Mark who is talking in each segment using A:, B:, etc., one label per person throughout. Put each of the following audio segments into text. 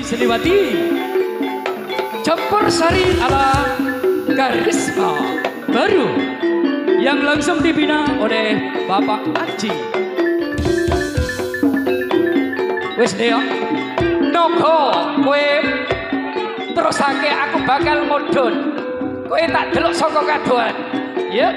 A: Seliwati campur sari ala karisma baru yang langsung dibina oleh Bapak Aji. Wis deo nogo kowe terusake aku bakal mudhun. Kowe tak delok saka kadoan. Ya.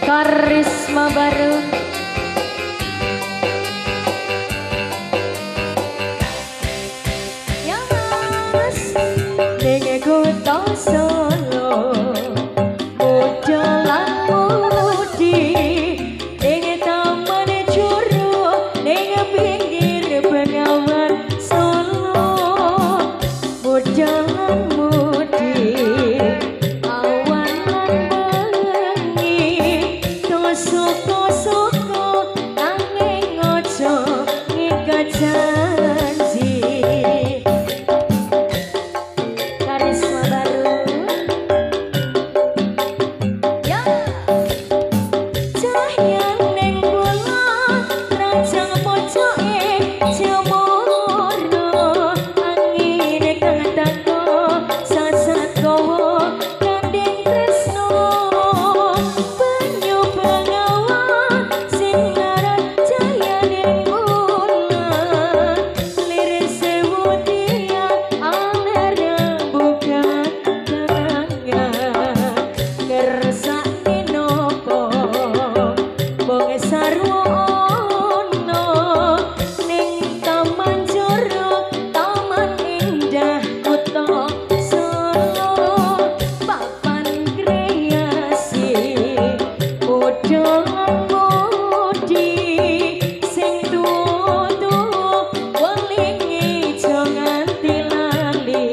B: Karisma baru ya mas ning kota Solo bojo lan mudi ning taman juru ning pinggir Bengawan Solo bojo lan mudi awan lan bengi suku-suku nanging ojo ngikat janji karisma baru ya cahya ning kula rajang pojoke jemurno angin kang tako sasat kowo kandeng tresno banyu bengawan sinaran cahya ning kula liris sewu tiang aler buka kenangan kersane nopo bonge sarwono ning taman jero taman indah kota Solo papan kreasi bodho mudi sing tuwa-tuwa welingi aja nganti lali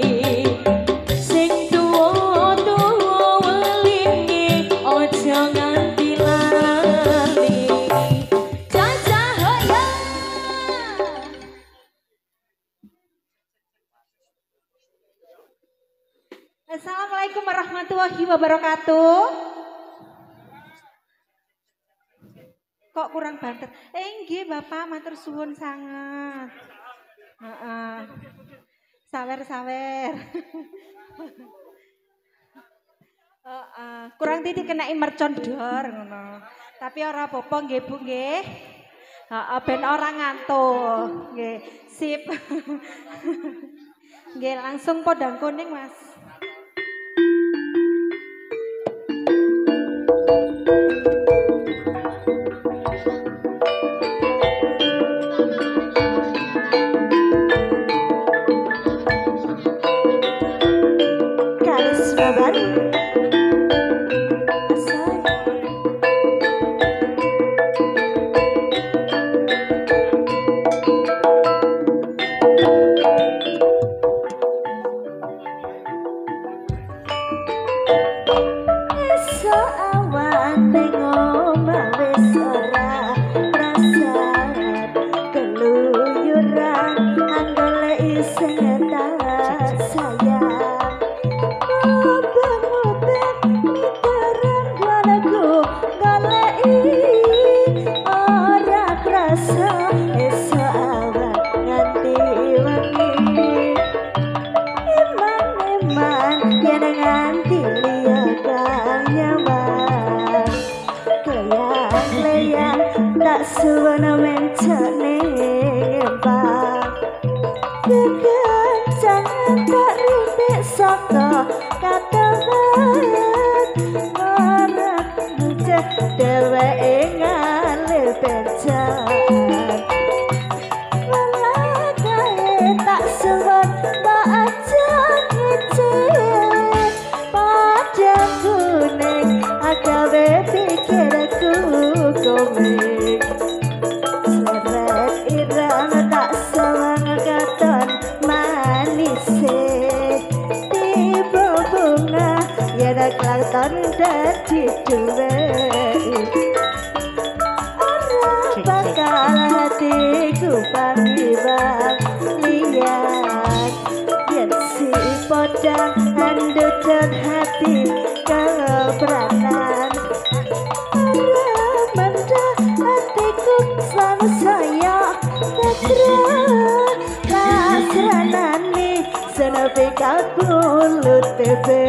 B: sing tuwa-tuwa welingi aja nganti lali Caca hoya Assalamualaikum warahmatullahi wabarakatuh. Kok kurang banter? Nggih Bapak matur suwun sangat. Heeh. Sawer-sawer. Heeh. Kurang titik kenai mercon dor ngono. Tapi ora apa-apa nggih Bu nggih. Heeh ben ora ngantuk. Nggih, sip. Nggih langsung podang kuning Mas. Karisma baru asal esok awan ning omah wis ora rasat keluyuran anggole iseng tak sayang obeng-obeng miteran dolaku goleki ora krasa esok awan nganti wengi iman-iman yen nganti liya kang nyaman klayang-klayang tak suwana mencane ngempang kekencangan tak rintik saka kata bayat marah bucah dheweke ngalir pencan walakae tak suwon tak aja ngicip padang kuning agawe pikirku komik seret irang tak sawang katon manise tiba bunga yen kelakon dadi duwe ora bakal hatiku panggiwang liyan yen si podang andutan hati keberatan ora manda hatiku selalu saya kasranane senepi kabulut beda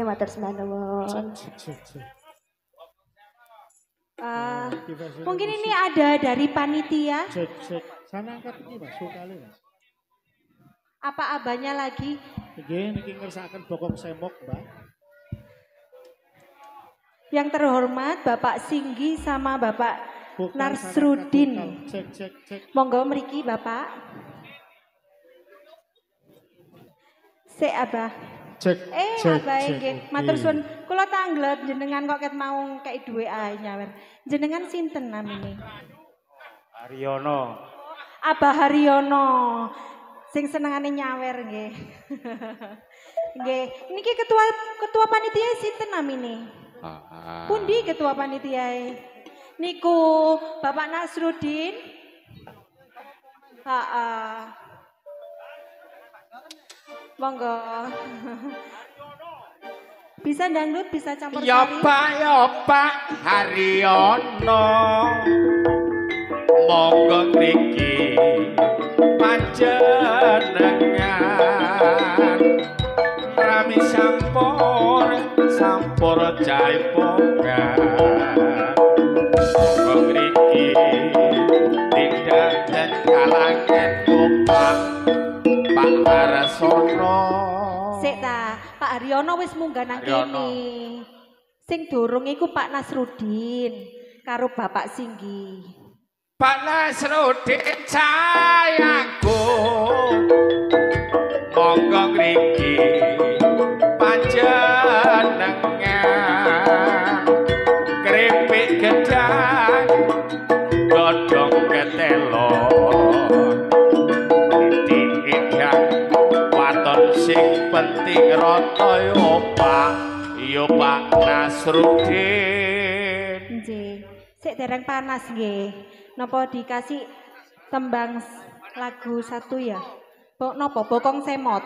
B: matur nuwun. Mungkin ini ada dari panitia.
C: Cek. Sana angkat ini Mas, vokale Mas.
B: Apa abahnya lagi?
C: Niki ngersakaken bokong semok, Mbak.
B: Yang terhormat Bapak Singgi sama Bapak
C: Vokal,
B: Narsrudin.
C: sana angkat vokal. Cek.
B: Monggo mriki Bapak. Sik Abah.
C: Cek.
B: Abah nggih. Matur suwun. Kula tanglet jenengan kok ket mau kei dhuwit ae nyawer. Jenengan sinten namine?
D: Haryono.
B: Abah Haryono. Sing senengane nyawer nggih. Nggih. Niki ketua panitia sinten namine? Pundi ketua panitia? Niku Bapak Nasrudin. Monggo. Bisa dangdut, bisa campur sari.
D: Ya Pak Haryono. Monggo mriki panjenengan rami sampur jaipongan. Monggo mriki tindak dan kalangan Pak Harsono.
B: Sik ta, Pak Haryono wis munggah nang kene. Sing durung iku Pak Nasrudin karo Bapak Singgi.
D: Pak Nasrudin sayangku, monggo ngriki panjenengan kripik gedang godhong ketelo diidang waton sing penting rata yo Pak Nasrudin.
B: Nggih. Sik dereng panas nggih. Napa dikasih tembang lagu satu ya? Napa Bokong Semot?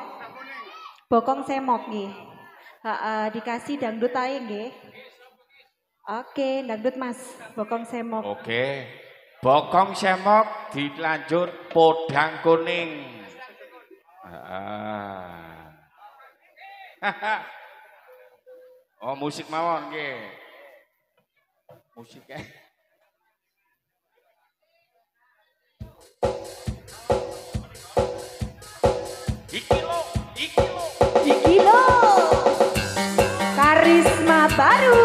B: Bokong Semok nggih. Dikasih dangdut ae nggih. Oke, dangdut Mas. Bokong Semok.
D: Oke. Bokong Semok dilanjut Podang Kuning. Oh, musik mawon nggih. Musiknya.
B: Iki lo. Karisma baru.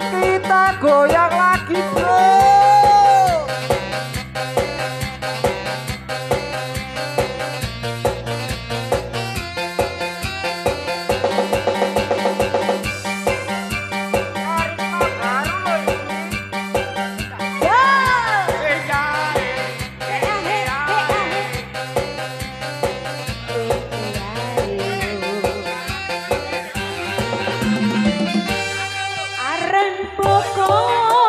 D: Kita goyang lagi, bro.
B: Aren pokok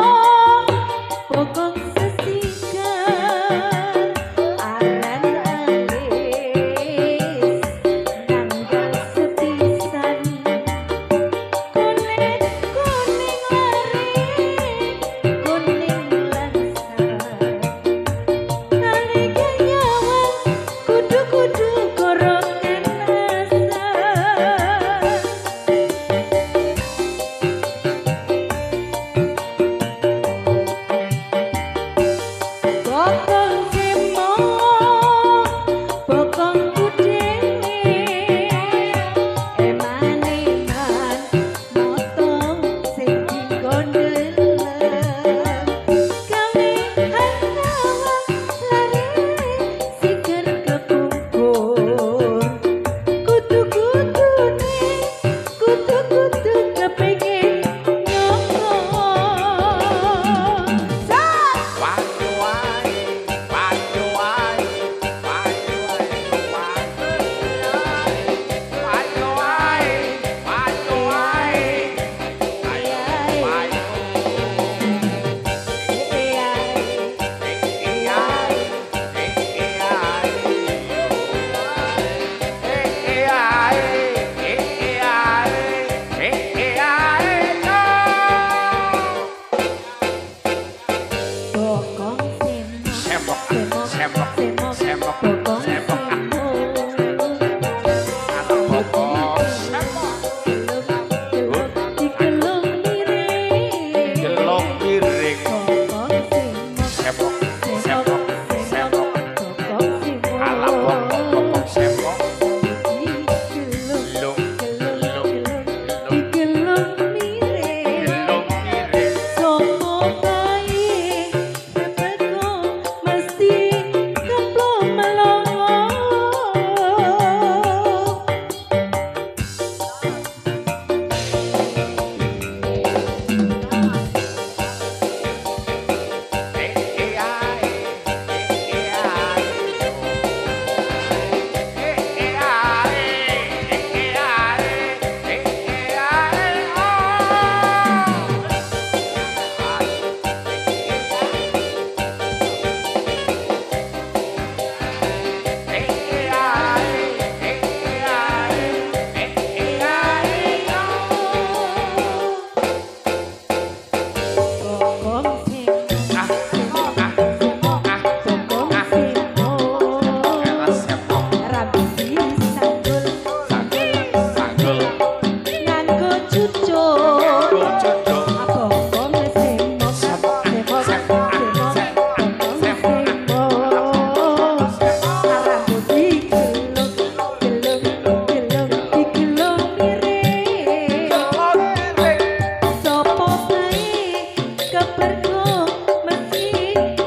B: kepergok mesti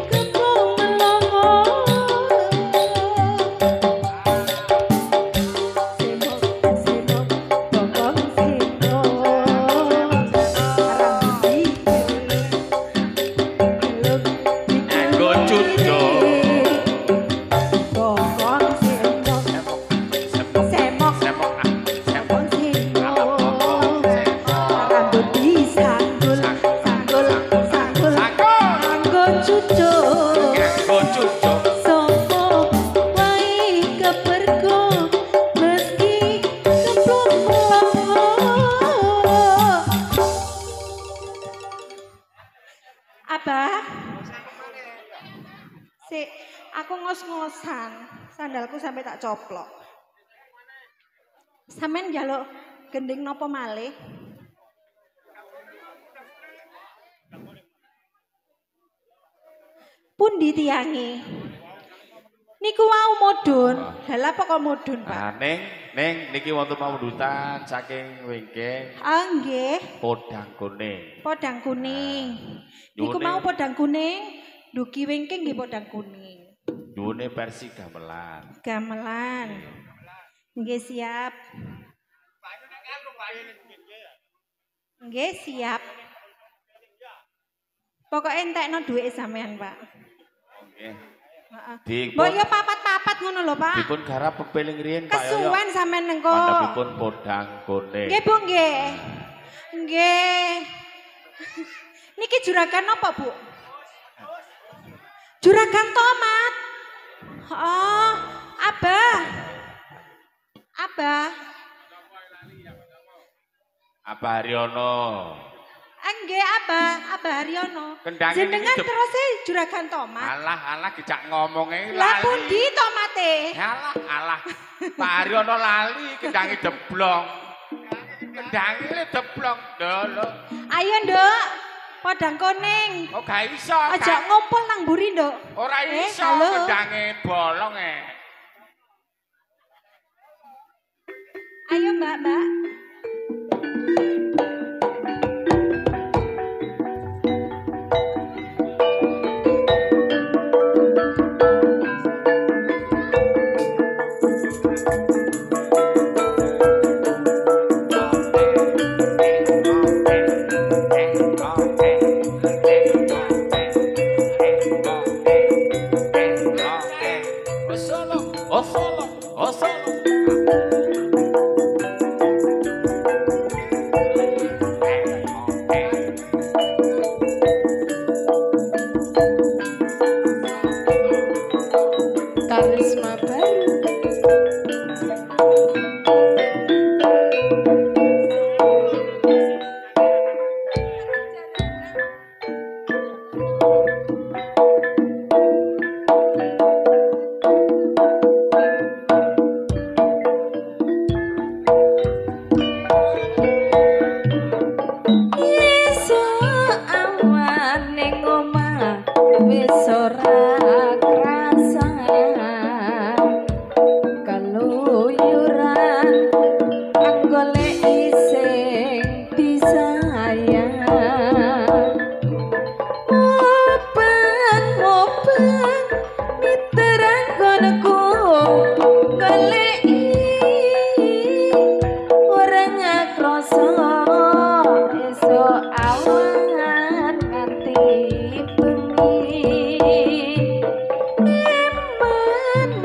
B: kemplung melongo. Semok semok bokong semok arang digeluk
D: Nganggo cucuk.
B: bokong semok semok
D: Semok ah, semok.
B: bokong semok rambut disanggul sanggul sanggul nganggo cucuk
D: Nganggo cucuk.
B: sopo wae kepergok meski kemplung melongo. Abah Sik, aku ngos-ngosan. Sandalku sampai tak coplok. Sampeyan njaluk gending napa malih? Pundi tiyange? Niku wau mudhun. Lah apa kok mudhun, Pak?
D: Ah, ning niki wonten pamundhutan saking wingking
B: Ah nggih,
D: podang kuning.
B: podang kuning. Niku
D: Nyuwune-
B: mau podang kuning, dugi wingking nggih podang kuning.
D: Duwune versi gamelan.
B: Gamelan. Nggih siap. Nggih siap. Pokoknya entekno duwike sampean, Pak.
D: Nggih.
B: Heeh.
D: Dipun
B: Mbok yo papat-papat ngono lho, Pak.
D: dipun garap pepeling riyin Pak Yoyo.
B: Kesuwen sampean engko.
D: Mandhapipun podang kuning.
B: Nggih, Bu, nggih. Nggih. Niki juragan apa, Bu? Juragan tomat. Oh, Abah. Abah.
D: Apa Haryono?
B: Nggih, Abah Haryono.
D: Kendange
B: Jenengan
D: niki
B: terus juragan tomat.
D: alah dijak ngomonge
B: Lah
D: lali.
B: pundi tomate?
D: Alah. Pak Haryono lali kendange deblong. Kendange deblong. Lho.
B: Ayo, Nduk. Podang kuning.
D: Oh gak iso.
B: Aja ngumpul nang mburi, Nduk.
D: Ora iso
B: halo.
D: kendange bolong
B: Ayo, Mbak.
D: Oh solo.
B: Karisma baru. Esuk awan ning omah wis ora krasa kaluyuran golek sing disayang open miteran koneku golek orang krasa esuk awan nganti bengi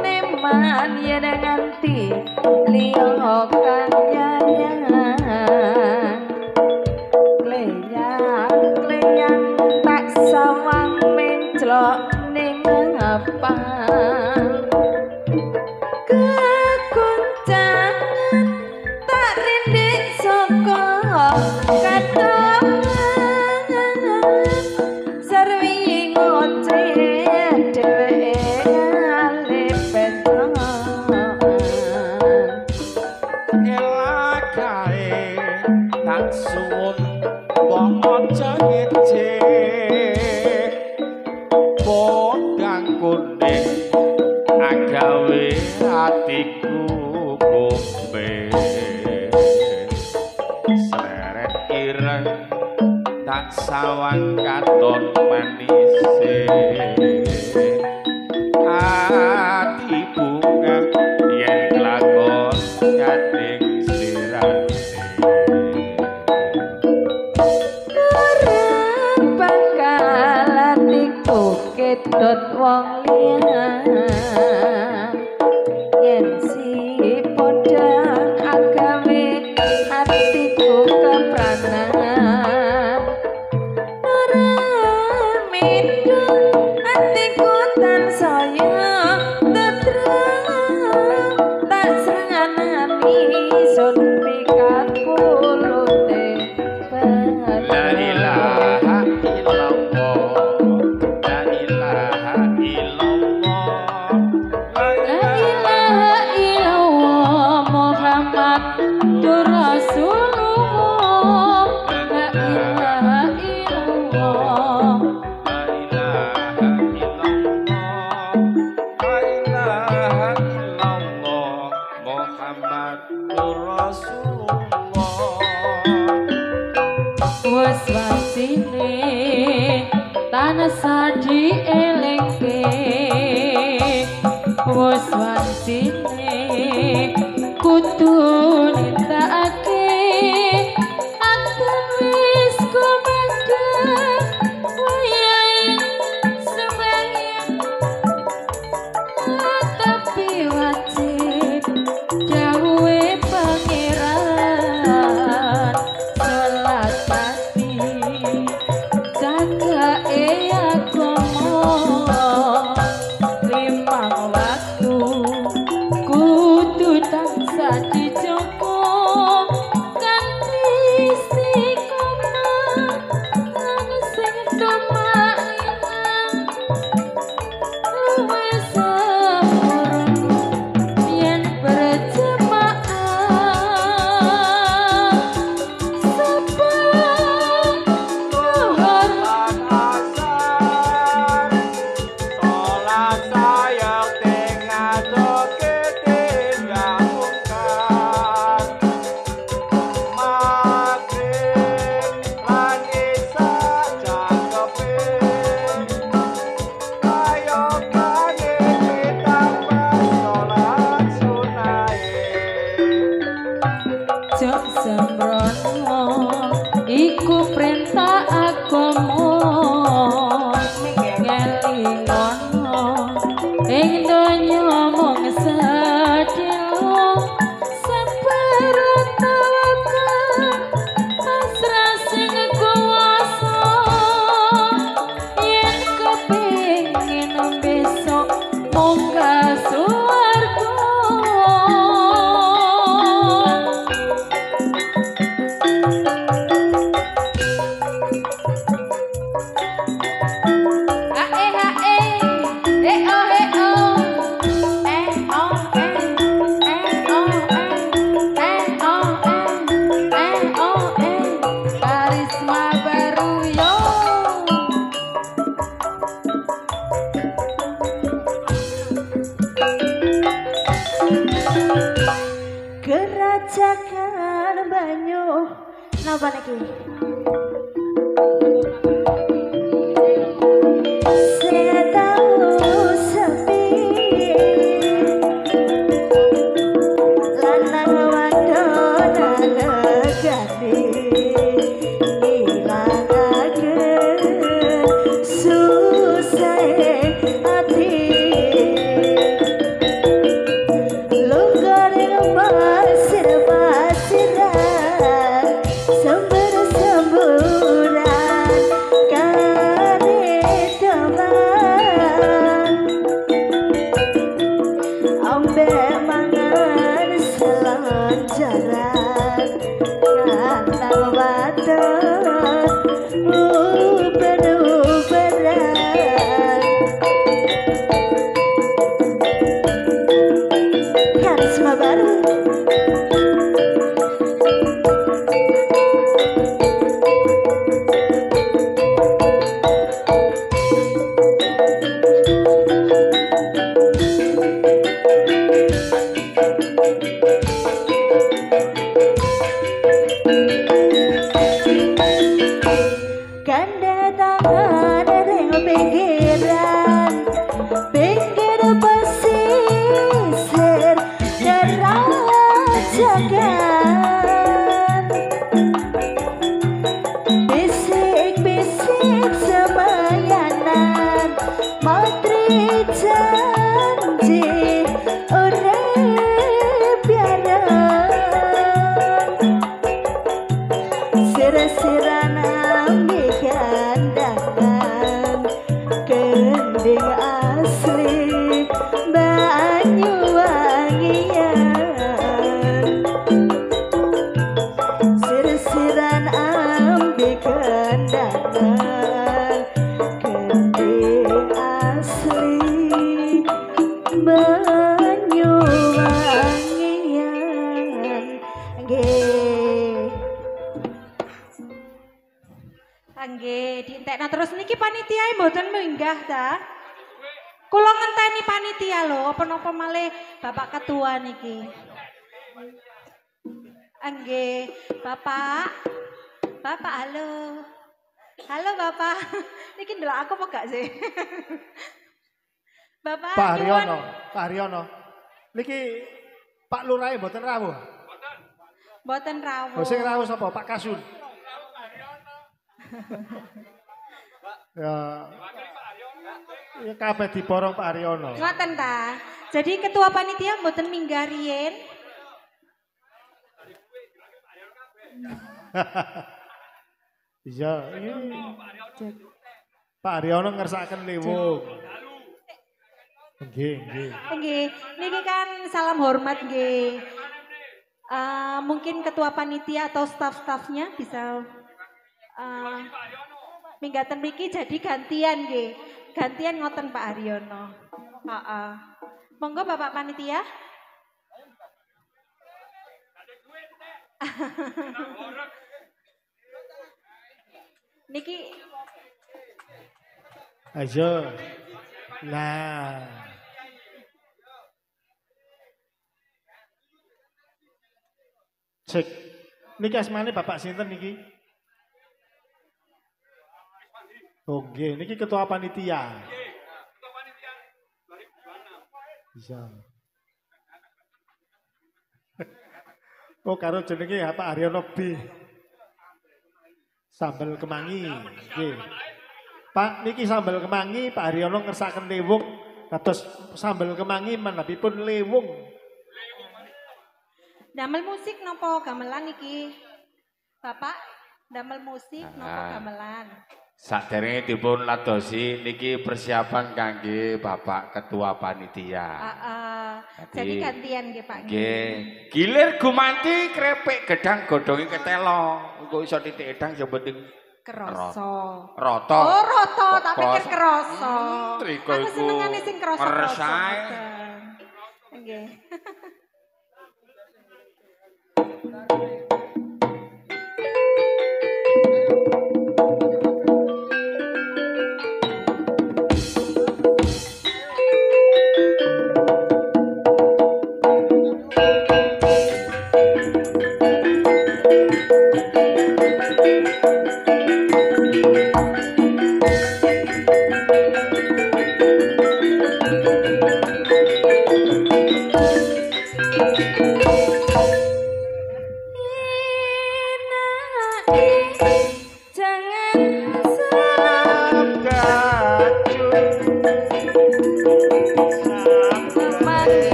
B: neman yen nganti liya kanyayan kleyang tak sawang menclok ning ngapang kekuncangan tak rindik saka katongan sarwi ngoce dheweke ngalih pentongan
D: Elakae tak suwun wong aja ngece podang kuning alon manise ati bunga yen kelakon nyanding slirane
B: bakalan iku kedot wong liya yen si podang agawe hatiku kepranan ora mindung hatiku tansaya tetrang tak sranani sun pikat pulute
D: la ilaha illallah la ilaha illallah la
B: La ilaha illallah Muhammadur Rasulullah La ilaha illallah
D: la ilaha illallah la ilaha illallah Muhammadur Rasulullah
B: Wes wasine tanasa dielengke Wes wasine kudu nindakake akan wis kumandheng wayahe sembahyang tapi wajib dawuhe pangeran salat pati jaga agama limang waktu kudu tansah dijogo kanthi istiqomah lan sing domainah luwih sempurna yen berjemaah sebelum zuhur
D: Sholat saya tengah doke tinggal mungkar Maghrib lan isya cakepe Ayo kane ditambah sholat sunahe
B: Jok sembrono iku perintah agama ngelingono ing donya mung sedhela sabar tawakal pasrah sing kuwasa yen kepengin besok munggah swarga Karisma baru yo Gerajakan banyu napa niki Setau sepi lanang wadon negari ilangaken susah hati Lungguring pasir-pasiran semburan kare teman Ambe mangan selanjaran kantang wadon uber-uberan pinggiran pinggir pesisir Derajagan bisik-bisik semayanan matri janji urip biaran sira-siran ambi kandangan gending asli Banyuwangian sir-siran ambi kandangan gending asli Banyuwangian nggih nggih dientekno terus niki panitia mboten minggah ta. Kula ngenteni panitia lho, apa-apa malih Bapak Ketua niki. Nggih, Bapak. Bapak halo. Halo Bapak. Niki ndelok aku apa gak sih? Bapak
C: Pak
B: nyuwun.
C: Haryono, Pak Haryono. Niki Pak Lurah mboten rawuh.
B: Mboten rawuh.
C: Lho sing rawuh sapa? Pak Kasun. Ya kabeh diborong Pak Haryono.
B: Ngoten ta. Jadi ketua panitia mboten minggah riyen.
C: Iya, ini Pak Haryono ngersakaken liwung. Nggih, nggih.
B: Nggih, niki kan salam hormat nggih. Mungkin ketua panitia atau staf-stafnya bisa minggaten mriki jadi gantian nggih. Gantian ngoten Pak Haryono. Heeh. Monggo Bapak panitia. Niki
C: Ayo. Nah. Cek. Niki asmane Bapak sinten niki? Oh nggih, niki ketua panitia. Bisa. Oh karo jenenge Pak Haryono B. Sambal kemangi. Nggih. Pak niki sambal kemangi Pak Haryono ngersakaken liwung kados sambal kemangi menapipun liwung.
B: damel musik nopo gamelan iki? Bapak damel musik nopo gamelan?
D: Saderenge dipun ladosi niki persiapan kangge Bapak Ketua Panitia.
B: Jadi gantian nggih Pak.
D: Nggih. Gilir gumanti krepek gedang godhonge ketelo. Engko iso titik edang sing penting
B: Kroso.
D: roto.
B: Oh, roto, tak pikir kroso.
D: Triko
B: Aku
D: iku
B: senengane sing kroso-kroso.
D: meresae.
B: Nggih.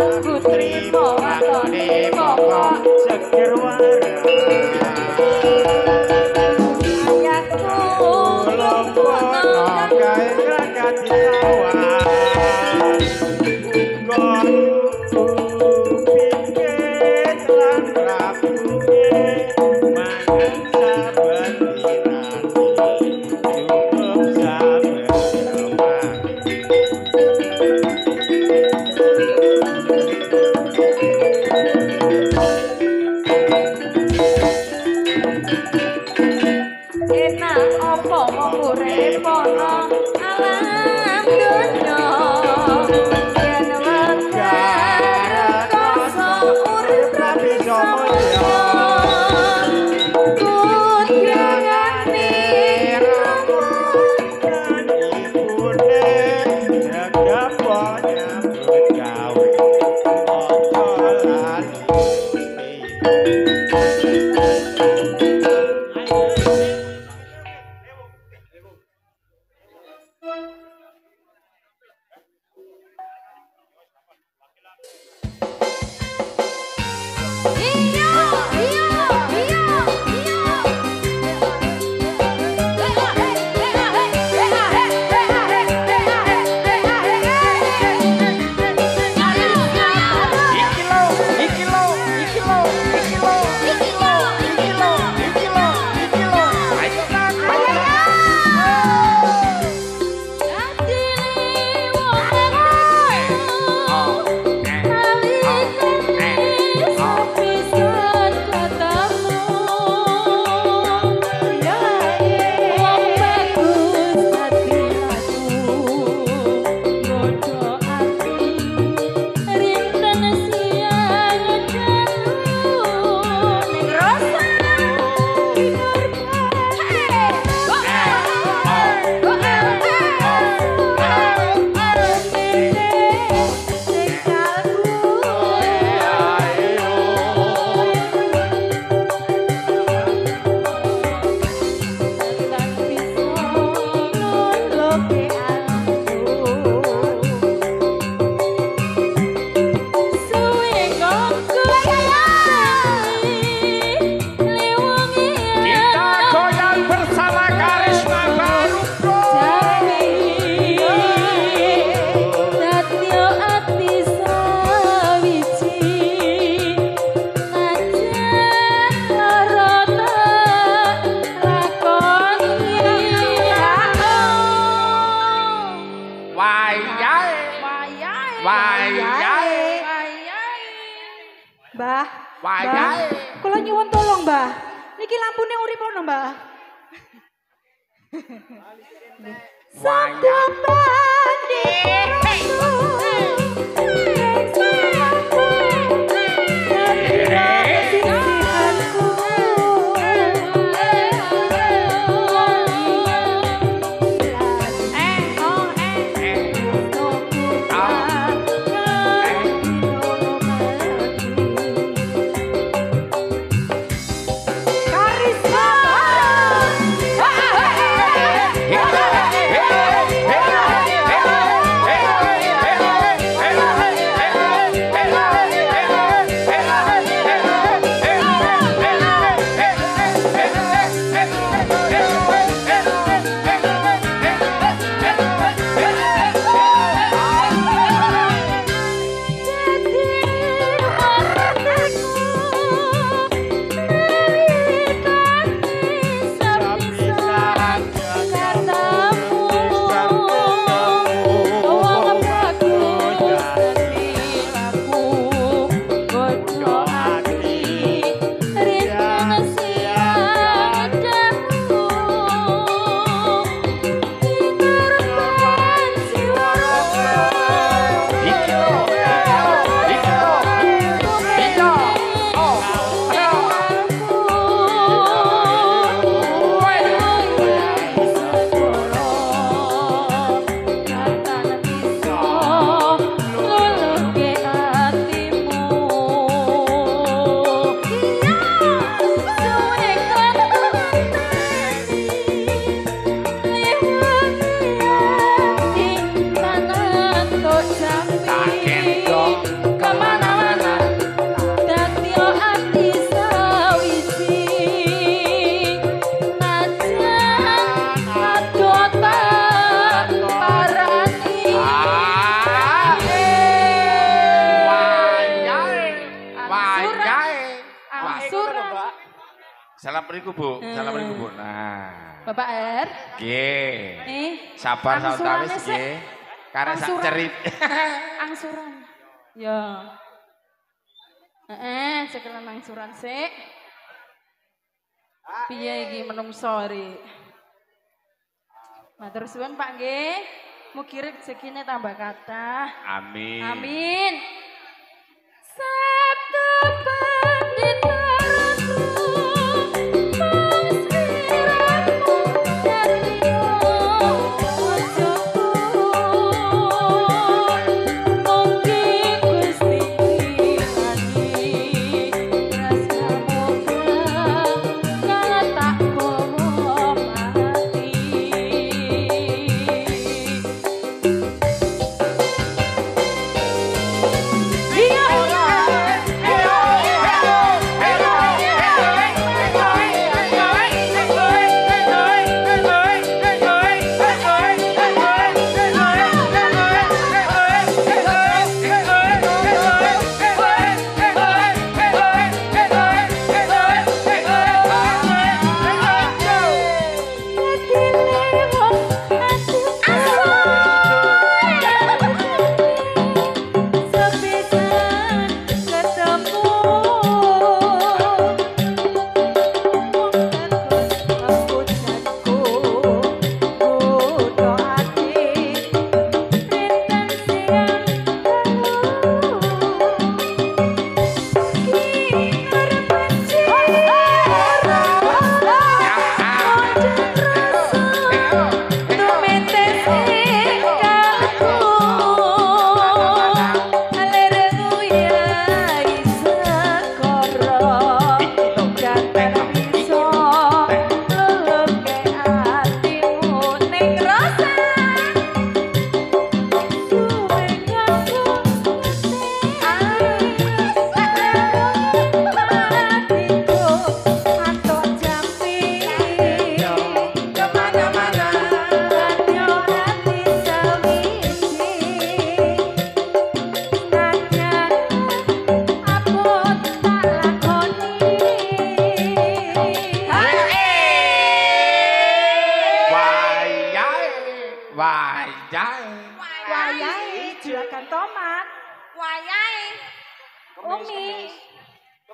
B: aku trimo watone pokok
C: seger waras.
B: ayahku
C: Lompono kae krakat sawah. Koyuku pinggit lan rapuke mangan saben dinane cukup saben remang.
B: enak apa wong urip ana alam donya yen wajar rekoso urip rapi samaya kudyangane
C: Dan ibune jaga nyambut gawe apa lali.
B: iya Mbah,
D: Wayahe.
B: kula nyuwun tolong, Mbah. Niki lampune urip ono, Mbah. Satu
D: Salam mriku, Bu. Salam mriku, Bu. Nah.
B: Bapak R.
D: Nggih. Sabar sawetawis nggih. Karek sak cerit.
B: Angsuran. Ya. Sekelan angsuran sik. Piye iki menungso ri. Matur suwun Pak nggih. Mugi rezekine tambah kathah.
D: Amin.
B: Amin. Sabtu pandita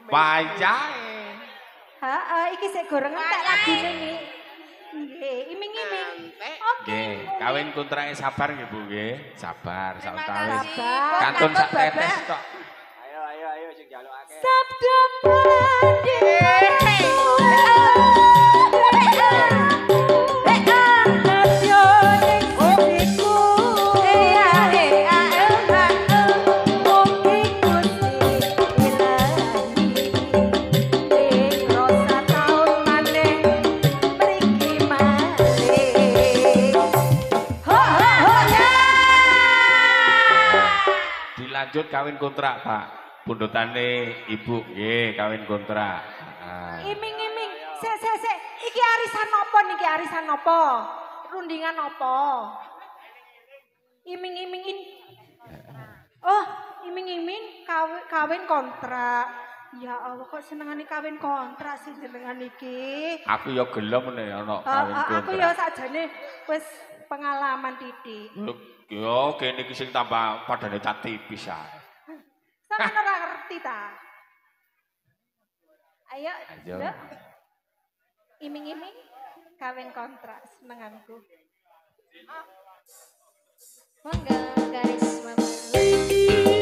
D: Wayahe.
B: Heeh, iki sik goreng entek lagune iki. Nggih, iming-iming. Oke.
D: Nggih, kawin kontrake sabar nggih Bu nggih. Sabar sawetawis.
B: Sabar.
D: Kantun sak tetes tok.
E: Ayo sing njaluk akeh.
B: Sabda pandita.
D: Lanjut kawin kontrak, Pak. Pundutane Ibu nggih kawin kontrak.
B: Iming-iming. Sik. Iki arisan napa niki? Arisan napa? Rundingan napa? Iming-iming. Oh, iming-iming kawin kontrak. Ya Allah, kok senengane kawin kontrak sih jenengan iki.
D: Aku ya gelem nek ana kawin kontrak.
B: Aku ya sakjane wis pengalaman titik.
D: Yo kene iki sing tambah padane cat tipis ae.
B: Sampeyan ora ngerti ta? Ayo. Lho. Iming-iming kawin kontrak senenganku. Monggo garis Terima kasih.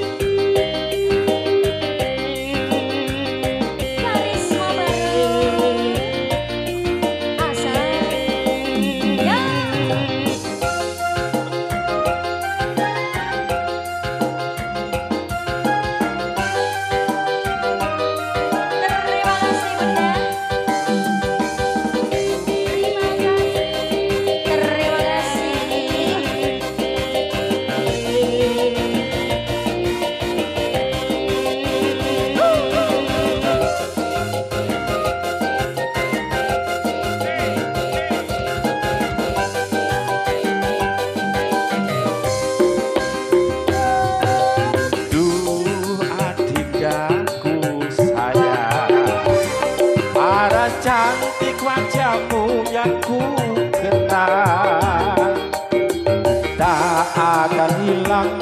D: hilang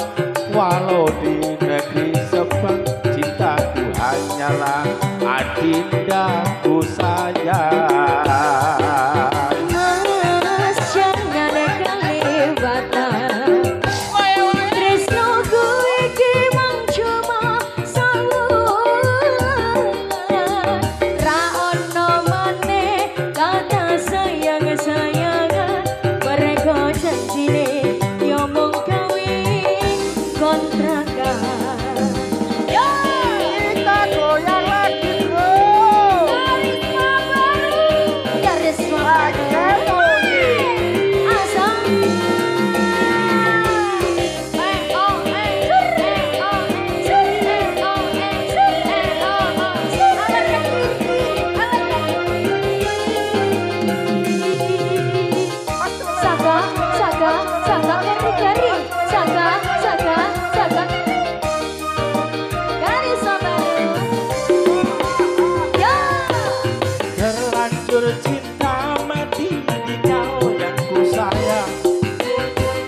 D: walau di negeri seberang, cintaku hanyalah adindaku sayang.
B: Mas jangan kelewatan, tresnoku iki mung cuma sawungan. Ra ono maneh kata sayang-sayangan, mereka janjine yo mung kawin kontrakan.
D: Kita goyang lagi bro.
B: Karisma baru, asam. Saga, saga, saga, keri, saga, saga, saga. Karisma baru. Ya.
D: Terlanjur cinta mati di kau yang ku sayang.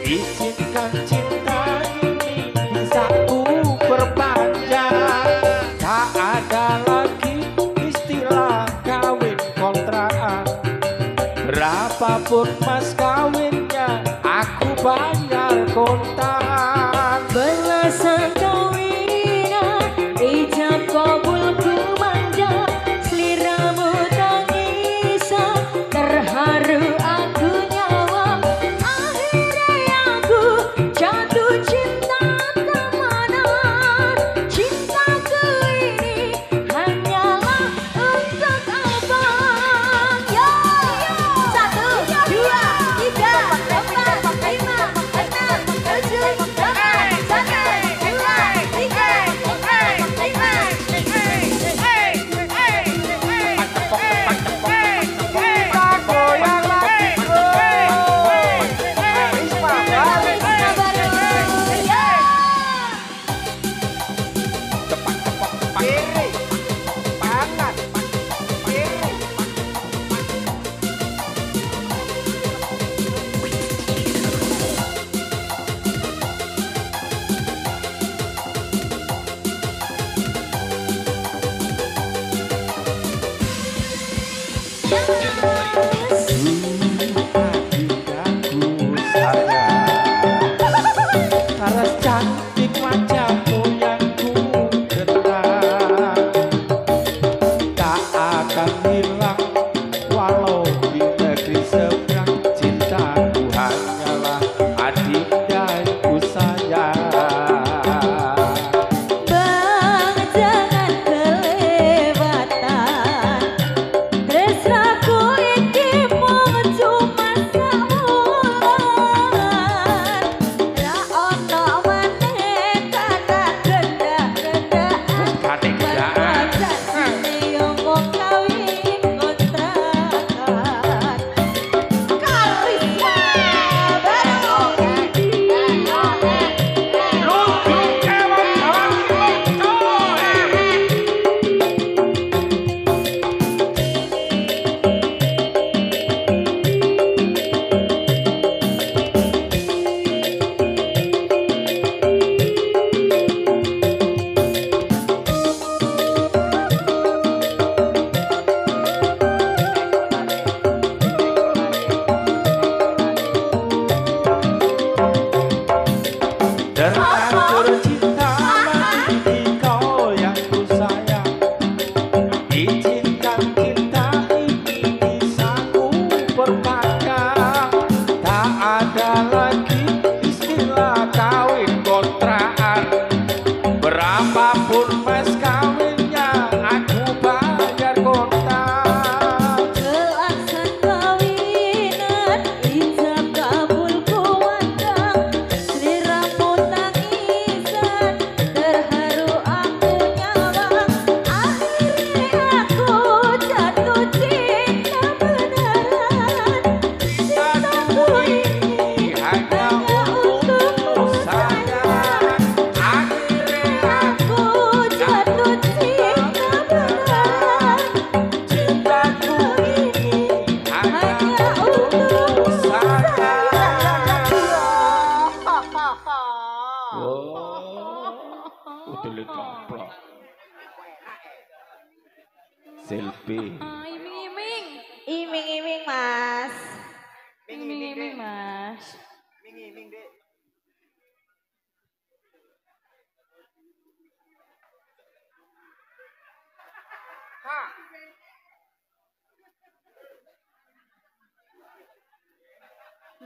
D: Izinkan cinta ini bisa ku perpanjang. Tak ada lagi istilah kawin kontrakan. Berapapun mas kawinnya, aku bayar kontan.
B: Belasan kawinan, ijab kabulku manja, seliramu tangisan, terharu aku nyawa. Akhirnya aku jatuh cinta temanan. Cintaku ini hanyalah untuk abang. Yo, 1, 2, 3, 4, 5, 6, 7, 8, 1, 2,
D: Laras cantik wajahmu yang ku kenal, tak akan hilang walau di negeri seberang. Cintaku hanyalah adindaku sayang.
B: Bang jangan kelewatan, tresnaku
D: Oh. Udele toplok. Selfie.
F: Iming-iming.
B: Iming-iming, Mas.
F: Iming-iming, Mas.
E: Iming-iming, Dek.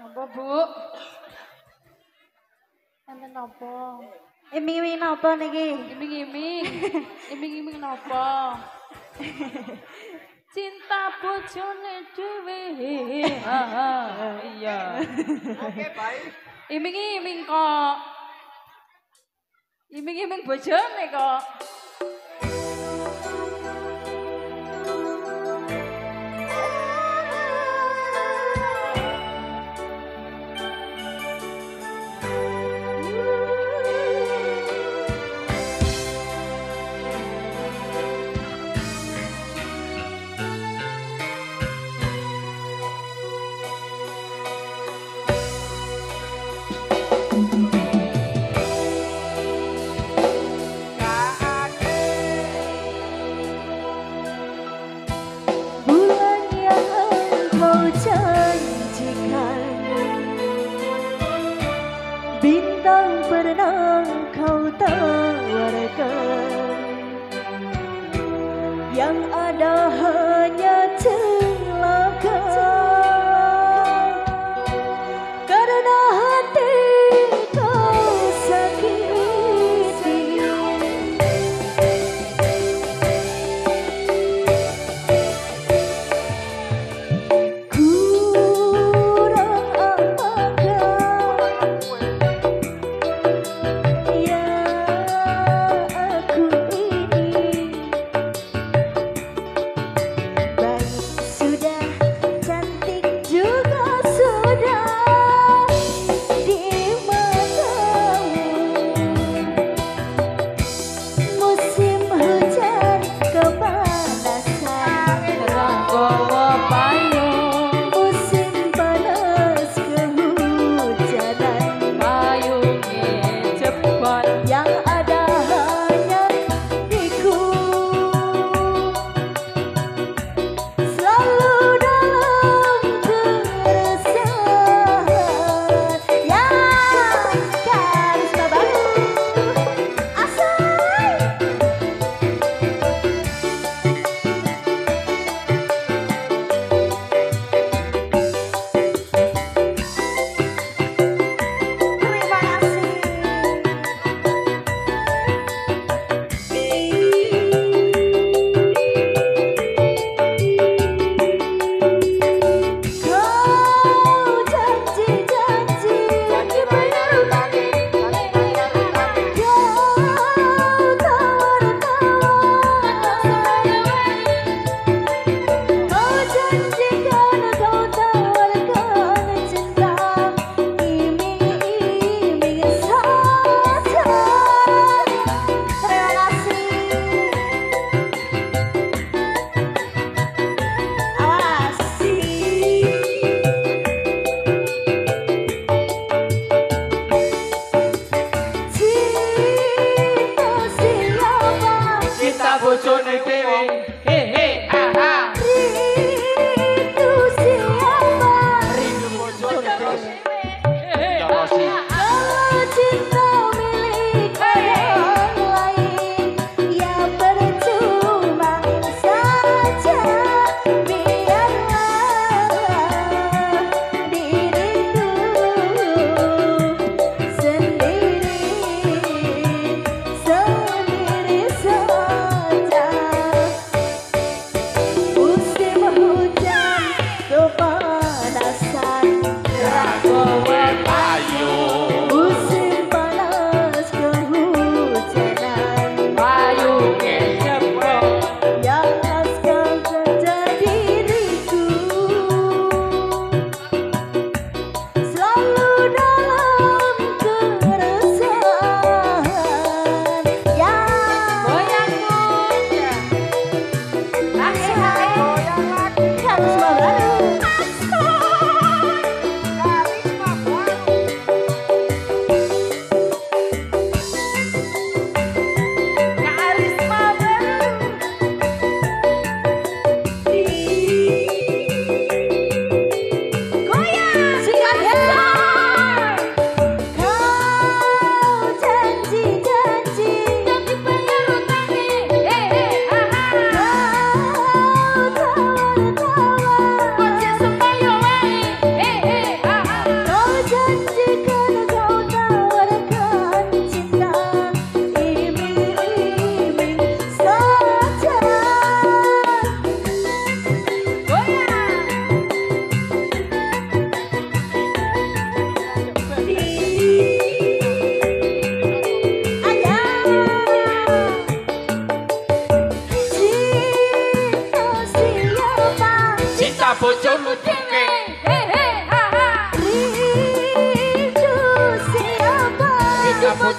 F: Napa, Bu? Enten napa?
B: Iming-iming napa niki?
F: Iming-iming. Iming-iming napa? Cinta bojone dhewe. Iya.
E: Oke, baik.
F: Iming-iming kok. Iming-iming bojone kok.
B: Bulan yang engkau janjikan, bintang pernah kau tawarkan, yang ada hanya celaka karena hati kau sakiti. Kurang apakah yang aku ini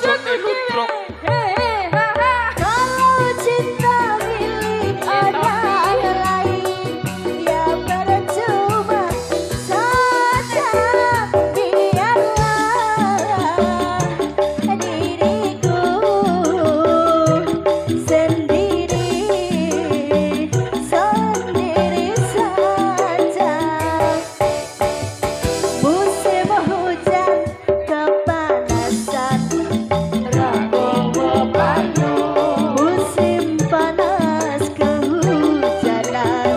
D: bojone ludruk.
B: Kalau cinta milik orang lain, ya percuma saja. Biarlah diriku sendiri saja. Musim hujan kepanasan, musim panas kehujanan,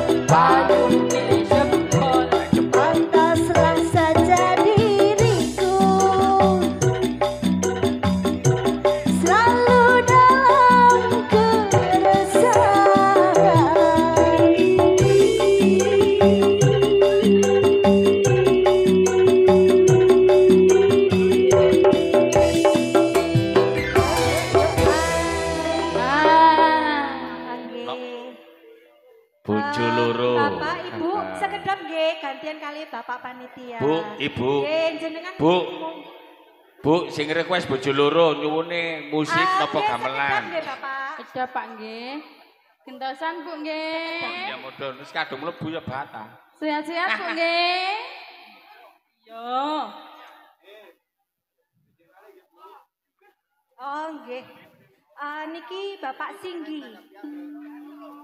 B: pantaslah saja diriku selalu dalam
D: Bojo loro.
B: Bapak, Ibu, sekedap nggih gantian kali Bapak panitia.
D: Bu, Ibu.
B: Nggih, jenengan.
D: Bu. Bu, sing request bojo loro nyuwune musik napa
B: nggih, sekedap
D: gamelan?
B: nggih, Bapak.
F: Ada Pak nggih. Gentosan Bu nggih.
D: Ya modal wis kadung mlebu ya bata.
F: Sehat-sehat Bu nggih. Yo.
B: Oh, nggih. Niki Bapak Singgi.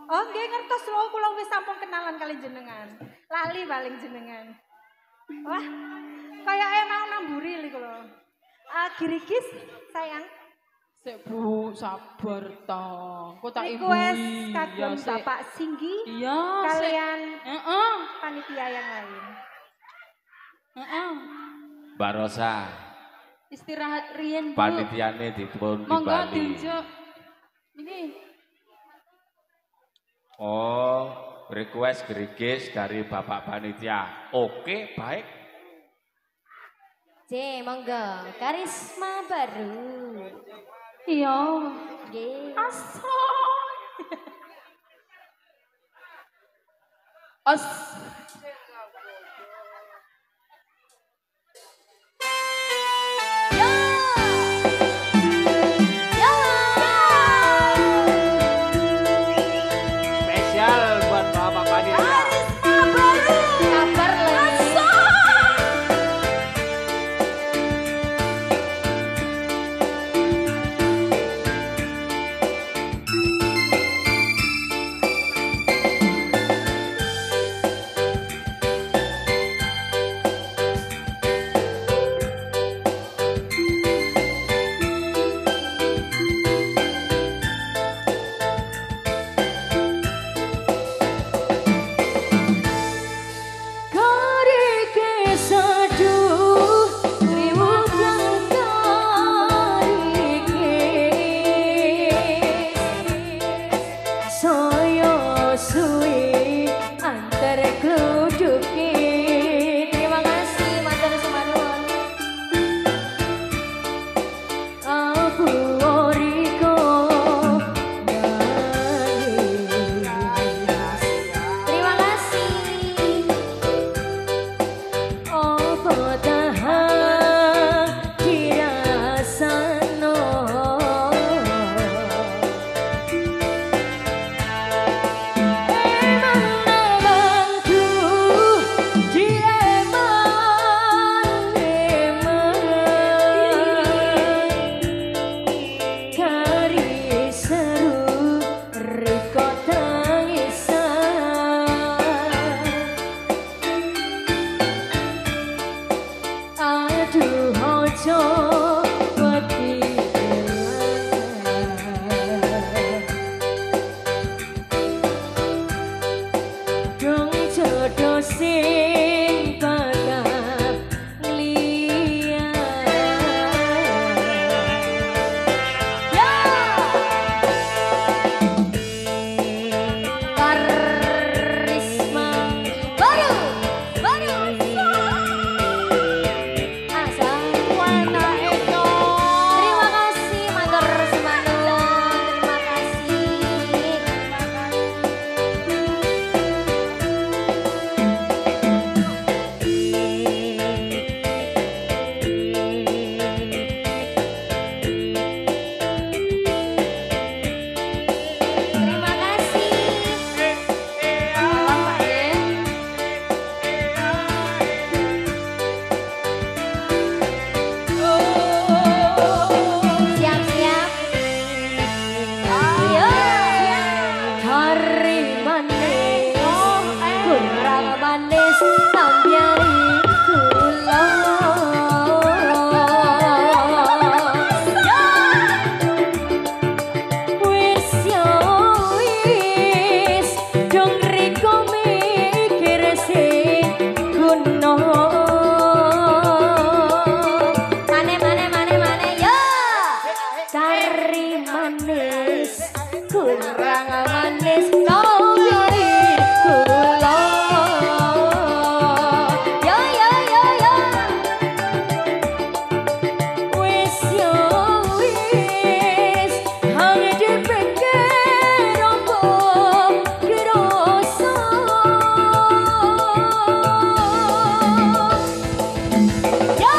B: Oh, nggih ngertos lho kula wis sampun kenalan kali jenengan. Lali paling jenengan. Wah, kayake mau namburi lho kula. Girigis sayang.
F: Sik Bu, sabar to. Kok tak ibu.
B: Request kagem Bapak Singgi
F: Iya, sik.
B: kalian
F: Heeh.
B: panitia yang lain.
F: Heeh.
D: Mbak Rosa,
F: Istirahat riyen Bu.
D: panitiane dipun
F: Monggo
D: timbali.
F: diunjuk. Ini.
D: Oh, request gerigis dari Bapak panitia. Oke, baik.
B: C, monggo. Karisma baru.
F: Iya.
B: Nggih.
F: Os.
E: Spesial buat Bapak Panitia.
B: Kabar lagi.
G: manis kurang manis kau beri kula ya ya ya ya wis yo wis hang dipikir opo dirasa ya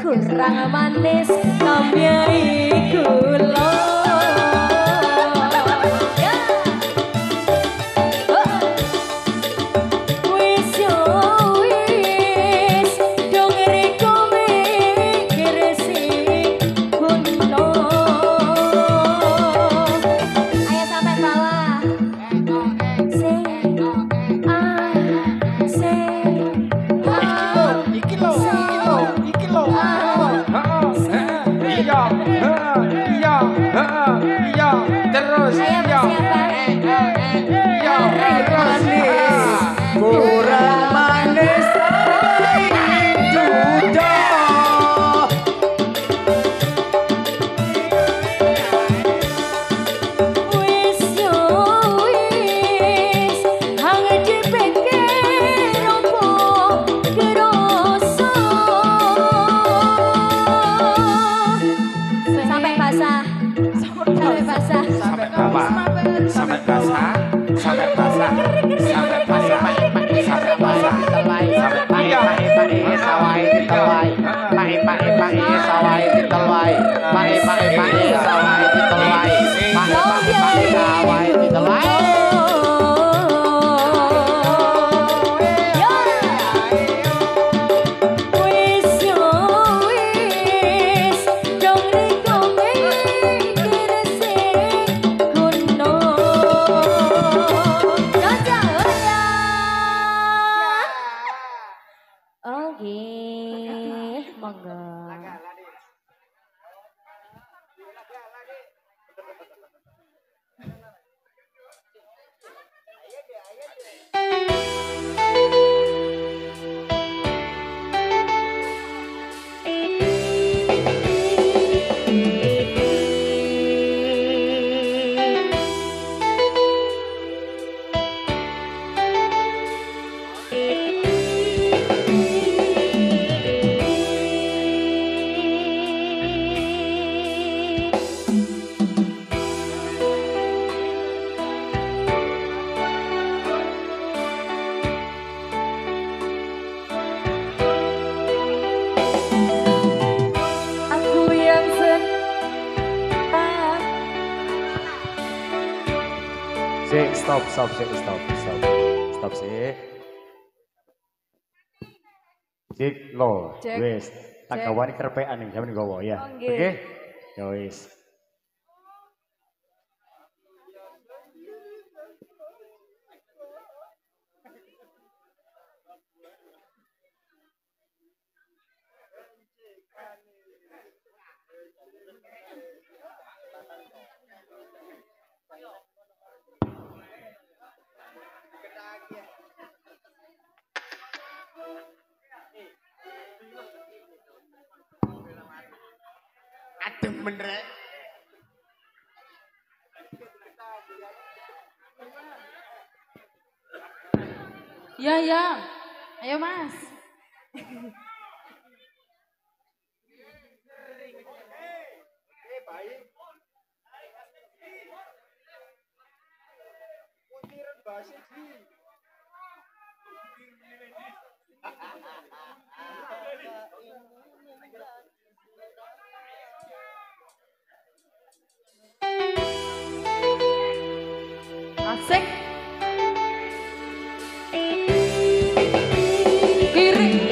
G: kurang manis kambiai kula ya wis yo wis dong riko mikir sing kuno ayo sampai bawah sing
D: Iki lo. Iya, terus iya. Iya, terus kurang manis duda.
G: Wis yo wis hang dipikir opo dirasa sampai basah sampai basah
D: Sampai bawah. Sampai basah. Sampai basah. Sampai basah. Sampai basah.
E: Sawai ditelai. Pak sawai ditelai. Pak sawai ditelai. Pak sawai ditelai. Stop sih. Cek lo,
F: Cek.
E: wis. Tak gawani kerpean nih, jaman gowo ya. Oke. Ya wis.
D: Adem bener.
F: Ya. Ayo Mas. Asik. Kiri.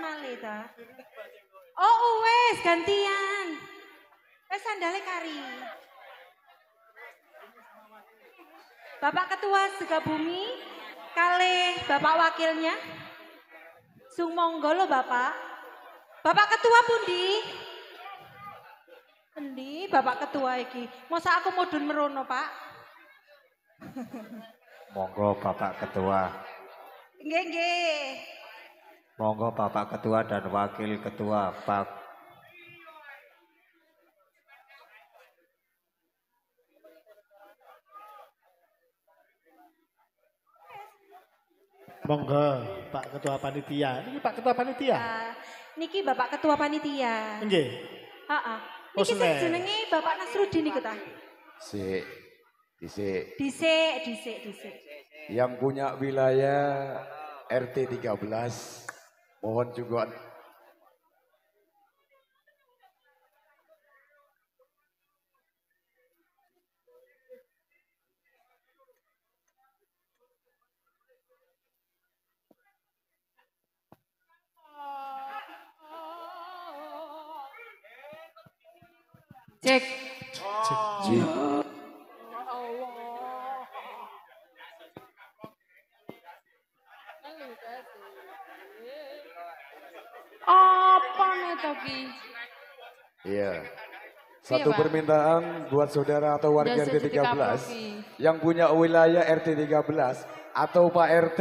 B: male ta. Oh wes gantian. Wes sandale kari. Bapak Ketua Sukabumi kalih Bapak Wakilnya. Sung monggo lho Bapak. Bapak Ketua pundi? Endi Bapak Ketua iki? Masa aku mudhun merono, Pak?
E: Monggo Bapak Ketua.
B: Nggih, nggih.
E: Monggo Bapak Ketua dan Wakil Ketua Pak.
C: Monggo Pak Ketua Panitia. Ini Pak Ketua Panitia.
B: Niki Bapak Ketua Panitia.
C: Nggih.
B: Heeh.
C: Oh,
B: Niki
C: seneng.
B: jenenge Bapak Nasruddin niku ta?
D: Sik, dhisik.
B: Dhisik.
D: Yang punya wilayah RT 13 mohon juga
F: Cek. Apa nih tapi?
D: Iya. Satu
F: Pak?
D: permintaan buat saudara atau warga
F: Dasa
D: RT
F: Jutika
D: 13
F: Profi.
D: yang punya wilayah RT 13 atau Pak RT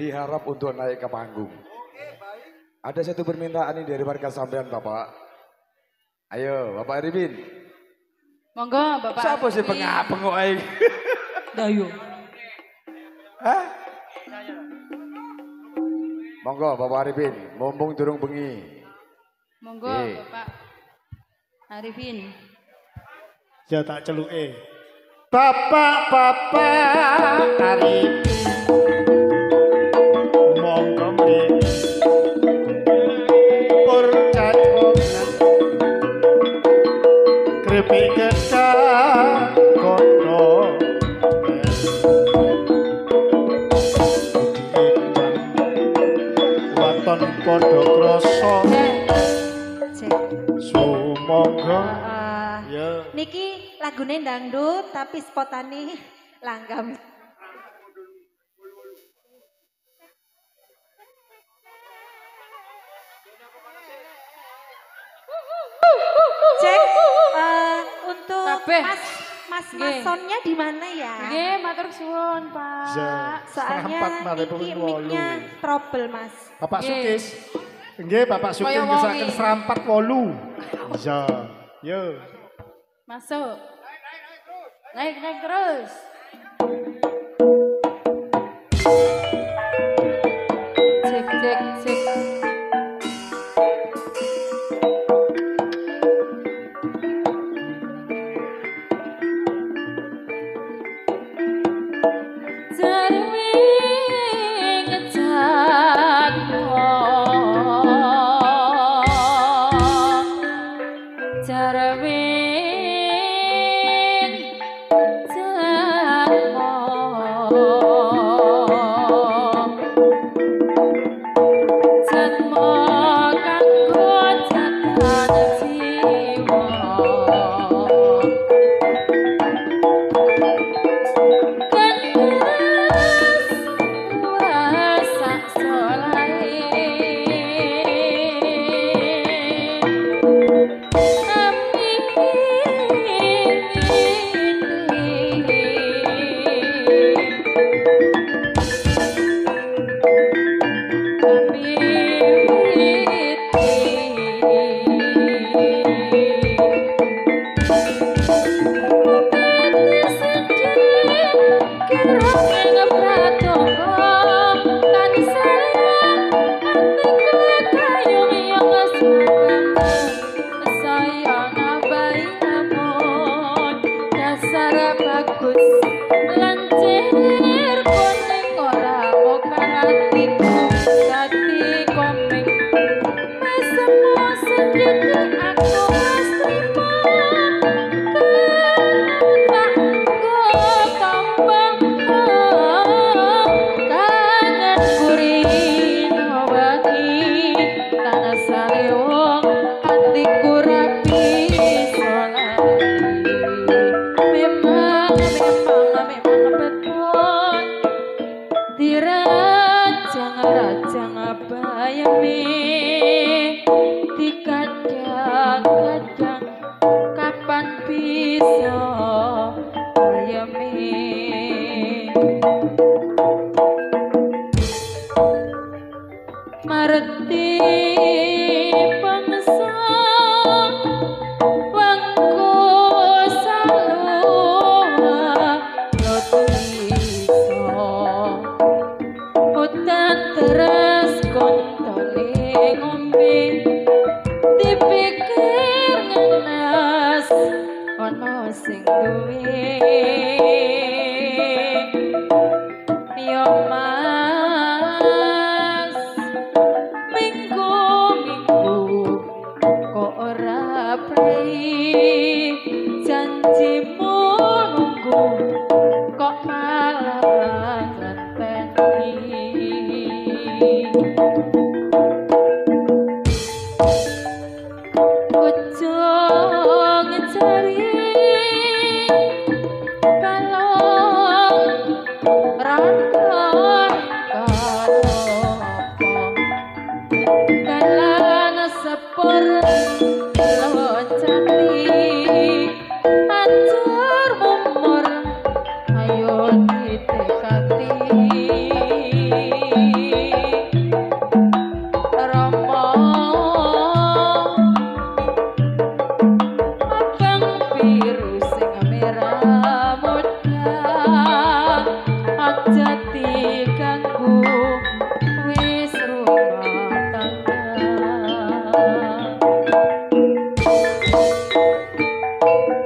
D: diharap untuk naik ke panggung. Ada satu permintaan ini dari warga sampean Bapak. Ayo Bapak Arifin.
F: Monggo Bapak.
D: Siapa sih
F: Arifin.
D: pengok aing?
F: Dayo.
D: Hah? Monggo Bapak Arifin, mumpung durung bengi.
F: Monggo
D: Oke.
F: Bapak Arifin.
C: Ya tak celuke. Bapak Arifin. Monggo mriki. Pur cakongan. Krepik gedang kono. Waton padha krasa
B: Cek.
C: sumangga. Ya.
B: Niki lagune dangdut tapi spotane langgam. Cek untuk
F: Kabeh.
B: Mas
F: Nggih.
B: Masonnya di mana ya?
F: Nggih, matur suwun, Pak.
B: Soalnya
C: Serampat malah
B: niki
C: pun wolu.
B: mic-nya trouble Mas.
C: Bapak
F: Nggih.
C: Sukis. Nggih, Bapak Sukis
F: Kaya
C: ngesaken
F: wongi.
C: serampat 8. Iya. Yo.
F: Masuk. Naik terus. Cek. Jarwing ngejatno Jarwing jatno Jatmo kanggo jatane jiwa Kangen gurih Yo Mas minggu-minggu kok ora prei janjimu nunggu kok malah ngenteni ujung jari balong randang dalan sepur loncati ajar mumur ayo ditekati Rama abang biru sing merah muda aja diganggu wis rumah tangga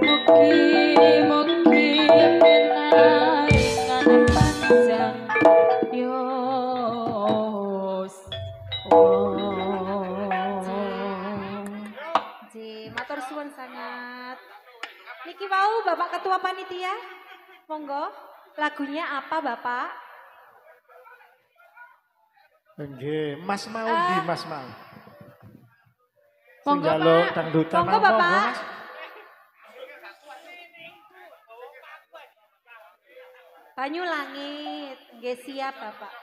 F: mugi-mugi pinaringan panjang yos
B: Matur suwun sangat. Niki wau Bapak Ketua Panitia. Monggo, lagunya apa Bapak?
C: Nggih, Mas mau di Mas mau.
F: Monggo,
C: Njaluk
F: Pak.
C: dangdutan
B: Monggo,
C: apa,
B: Bapak.
C: Mas?
B: Banyu Langit. Nggih siap Bapak.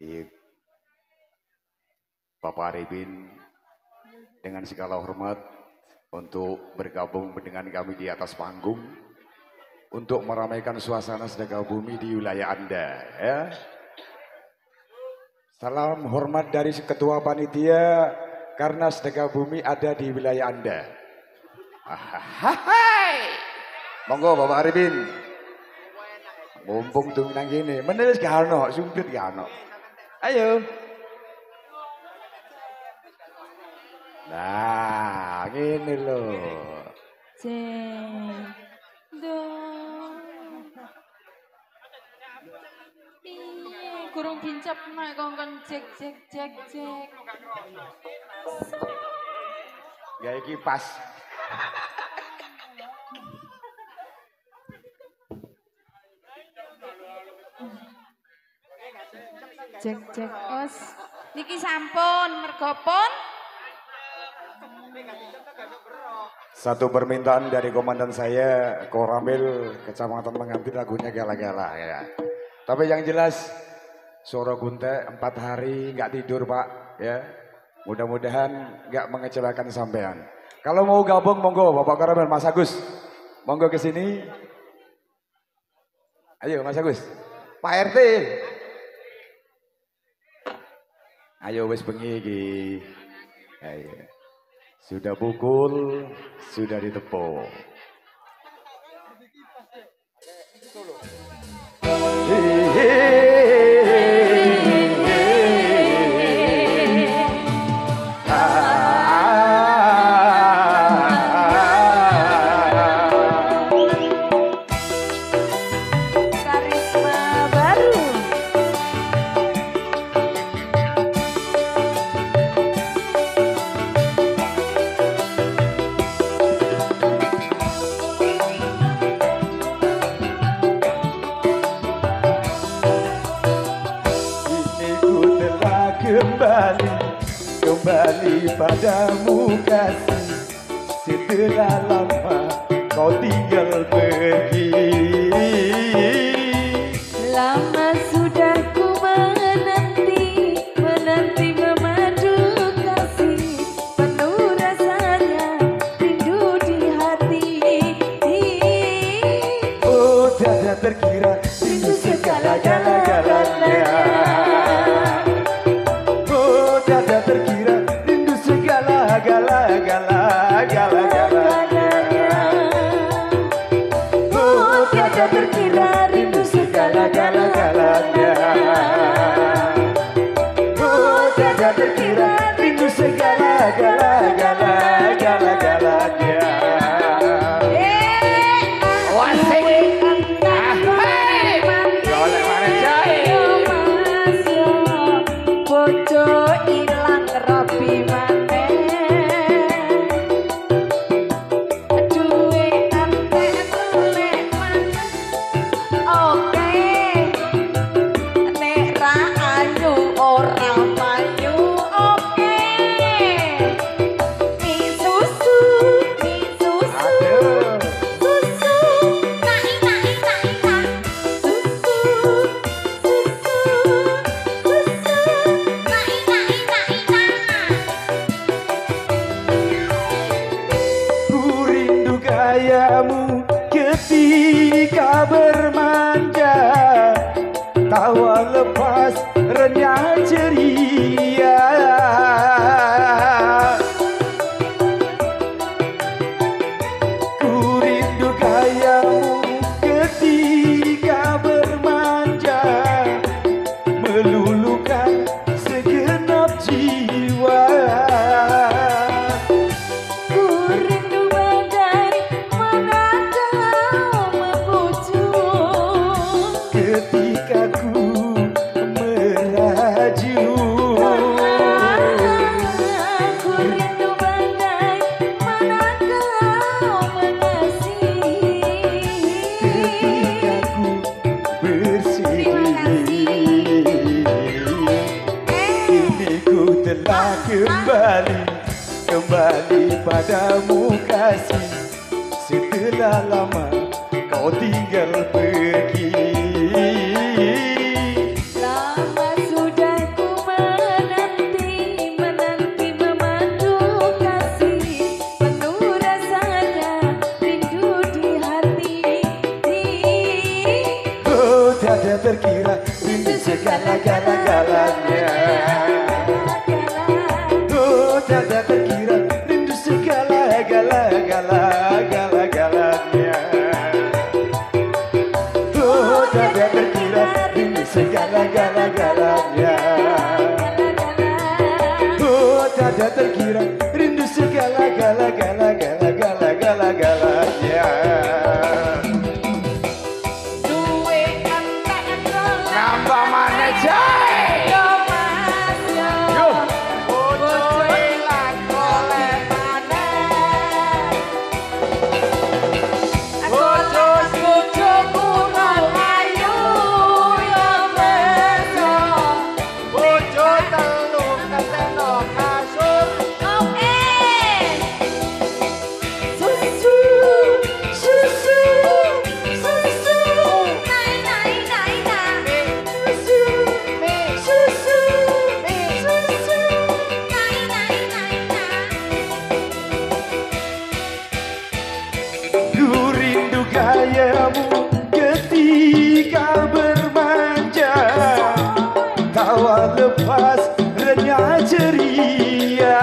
D: Iya. Bapak Arifin dengan segala hormat untuk bergabung dengan kami di atas panggung untuk meramaikan suasana sedekah bumi di wilayah Anda ya. Salam hormat dari Ketua Panitia karena sedekah bumi ada di wilayah Anda. Hai. Monggo Bapak Arifin. Mumpung tuh nang gini, menulis gak ono, sumpit gak ono. Ayo. Nah, gini loh.
F: Kurang pincap naik kongkon cek.
D: Gak kipas.
F: Cek os. Niki sampun mergopon.
D: Satu permintaan dari komandan saya, Koramil Kecamatan Menganti lagunya gala-gala ya. Tapi yang jelas Soro Gunte 4 hari nggak tidur Pak ya. Mudah-mudahan nggak mengecewakan sampean. Kalau mau gabung monggo Bapak Koramil, Mas Agus. Monggo ke sini. Ayo Mas Agus. Pak RT. Ayo wis bengi iki. Ayo. Sudah pukul, sudah ditepuk.
F: Karisma baru.
D: kembali, kembali padamu kasih. Setelah lama kau tinggal pergi.
G: Lama sudah ku menanti, menanti memadu kasih. Penuh rasanya rindu di hati.
D: Oh tiada terkira rindu segala-galanya. Oh tiada terkira rindu segala-galanya. Oh tiada terkira rindu segala-galanya. Oh tiada terkira rindu segala-galanya.
G: Bojo ilang rapi maneh. Duwe ante tulik maneh. Oke. Nek ra ayu ora payu. Oke. Mi susu, mi susu. Susu. Nai nai nai nai. Susu. Susu. Susu. Nai nai nai nai.
D: Ku rindu gayamu ketika bermanja, tawa lepas renyah ceria. Ku rindu gayamu ketika bermanja, meluluhkan segenap jiwa.
G: Ku rindu badai mana kau membujuk.
D: Ketika ku meraju.
G: Ku rindu badai mana kau mengasihi.
D: Ketika ku bersedih, kini ku telah kembali, kembali padamu kasih. Setelah lama kau tinggal pergi.
G: Lama sudah ku menanti, menanti memadu kasih. Penuh rasanya rindu di hati.
D: Oh tiada terkira rindu segala-galanya. Oh tiada terkira rindu segala-galanya. Oh tiada terkira rindu segala-galanya. Oh tiada terkira rindu segala-galanya.
G: Duwe entek
D: Nambah mana jai?
G: yo mas yo. Bojo ilang golek maneh. Bojo kurang ayu yo beso.
C: Bojo telu keteno kasur.
G: Oke. Susu, susu, susu. Nai nai nai nai. Susu, susu, susu. Nai nai nai nai.
D: Ku rindu gayamu ketika bermanja, tawa lepas renyah ceria.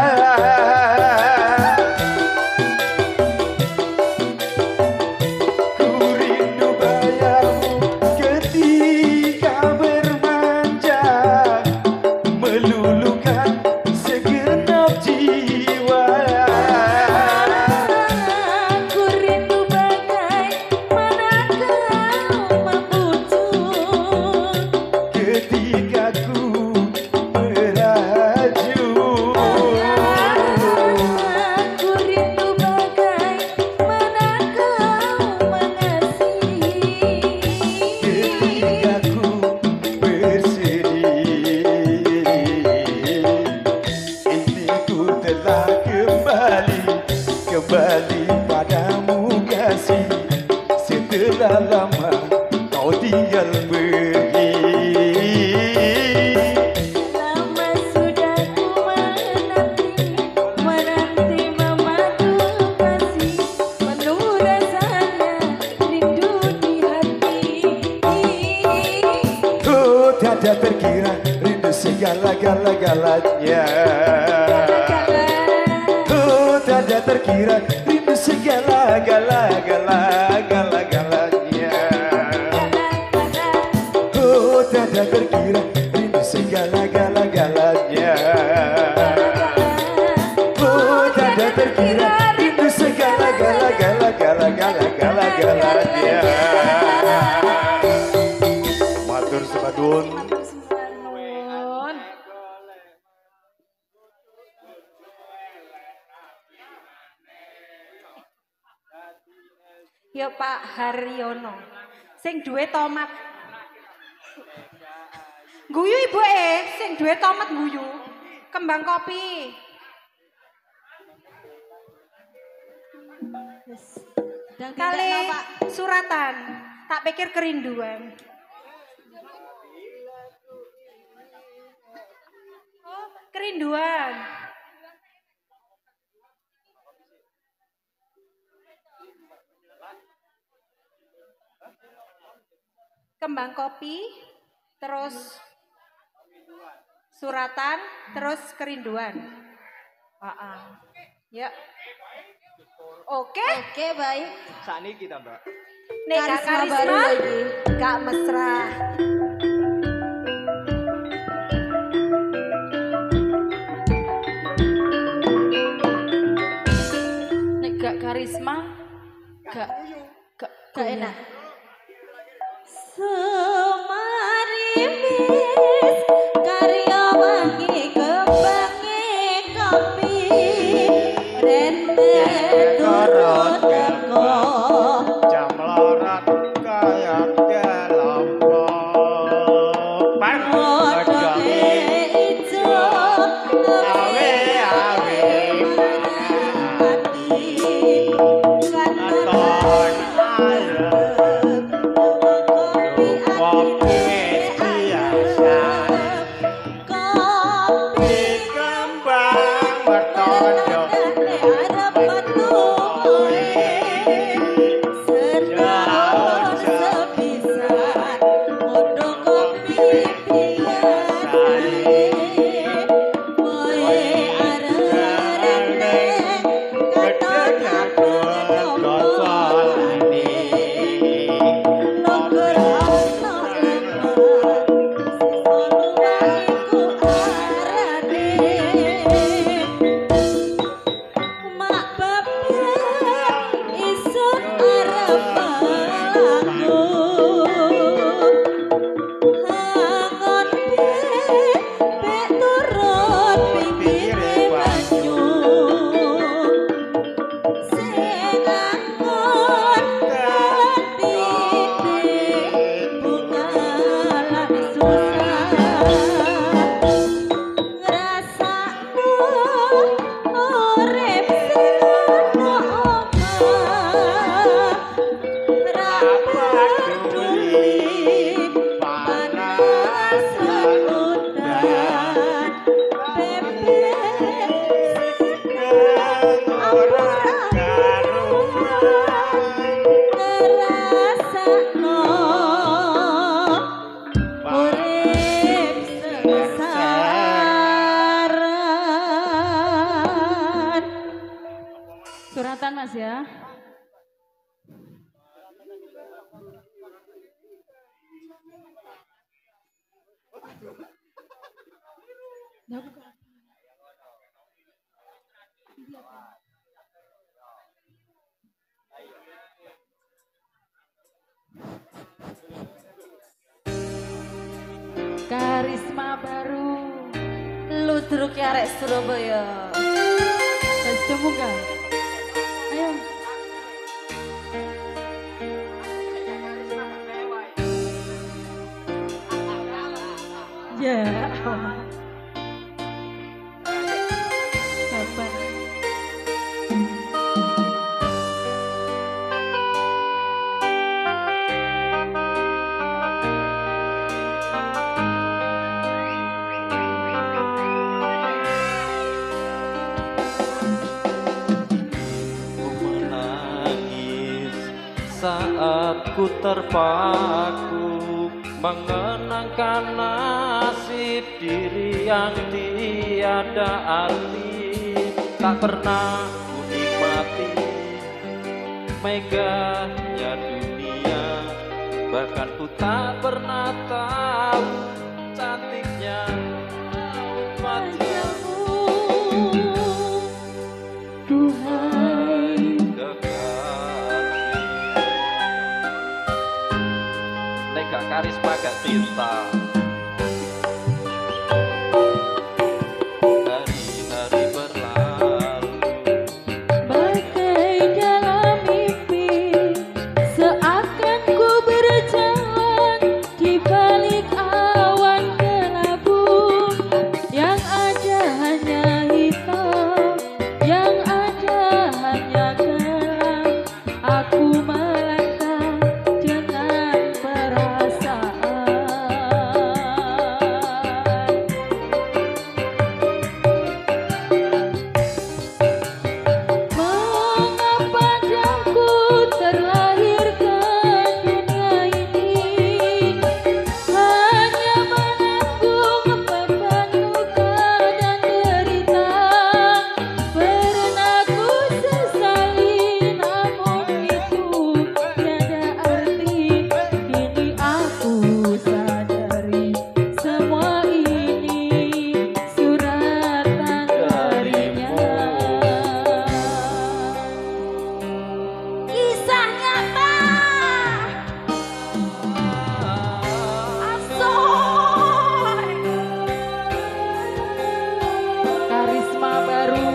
D: Ku rindu gayamu ketika bermanja, meluluhkan segenap jiwa.
G: Ku rindu bagai mana kau membujuk.
D: tinggal pergi.
G: Lama sudah ku menanti memadu kasih, penuh rasanya rindu di hati.
D: Oh, tiada terkira rindu segala-galanya. Oh, tiada terkira rindu segala-galanya. Oh, tiada terkira rindu segala-galanya. Oh, tiada terkira rindu segala-galanya. Matur sebadun.
B: Yo Pak Haryono, sing duwe tomat. Guyu ibuke, sing duwe tomat guyu. Kembang kopi. Kali suratan, tak pikir kerinduan. Oh, kerinduan. Kembang kopi, terus suratan, terus kerinduan. Ya. Oke.
G: Oke, baik.
C: Saniki ta, Mbak.
B: Nek Kak
G: Karisma baru
B: Karisma,
G: lagi. Kak Mesra.
F: Nek gak karisma, gak
G: enak. Semarimis karya wangi kembangi kopi rente turut teko
C: Jam lorat kaya kelompok.
G: modone ijo
C: Awe-awe.
G: hati
C: Katon ayo. Kopi biasa.
G: kopi
C: Kembang bertonjok.
G: Mak bapak isun arep laku hangon bek turut pinggire banyu sing angon titik bunga lan susah ngrasakno urip sing ono omah ra peduli panas udan bebek ngrasakno urip sengsara.
F: suratan Mas ya. Karisma baru.
G: Ludruk arek Surabaya.
F: Dan semoga. Ayo. Ya. Sabar.
H: Aku terpaku mengenangkan nasib diri yang tiada arti. Tak pernah ku nikmati megahnya dunia, bahkan ku tak pernah tahu cantiknya wajahmu. Duhai kekasih, nek gak karisma gak cinta. Hari-hari berlalu
F: Bagai dalam mimpi, seakan ku berjalan di balik awan kelabu. Yang ada hanya hitam, yang ada hanya gelap. Aku melangkah dengan perasaan. Mengapa aku terlahir ke dunia ini, hanya menanggung beban luka dan derita. Pernah ku sesali, namun itu tiada arti. Kini aku sadari semua ini suratan darinya.
B: Kisah nyata. Asoy.
F: Karisma baru.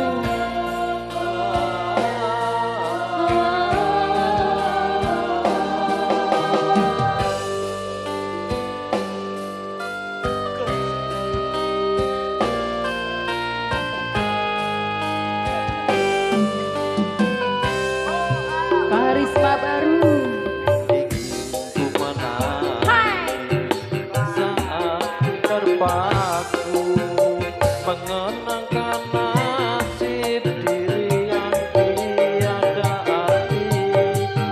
F: Karisma baru.
H: ku menangis saat terpaku mengenangkan nasib diri yang tiada arti.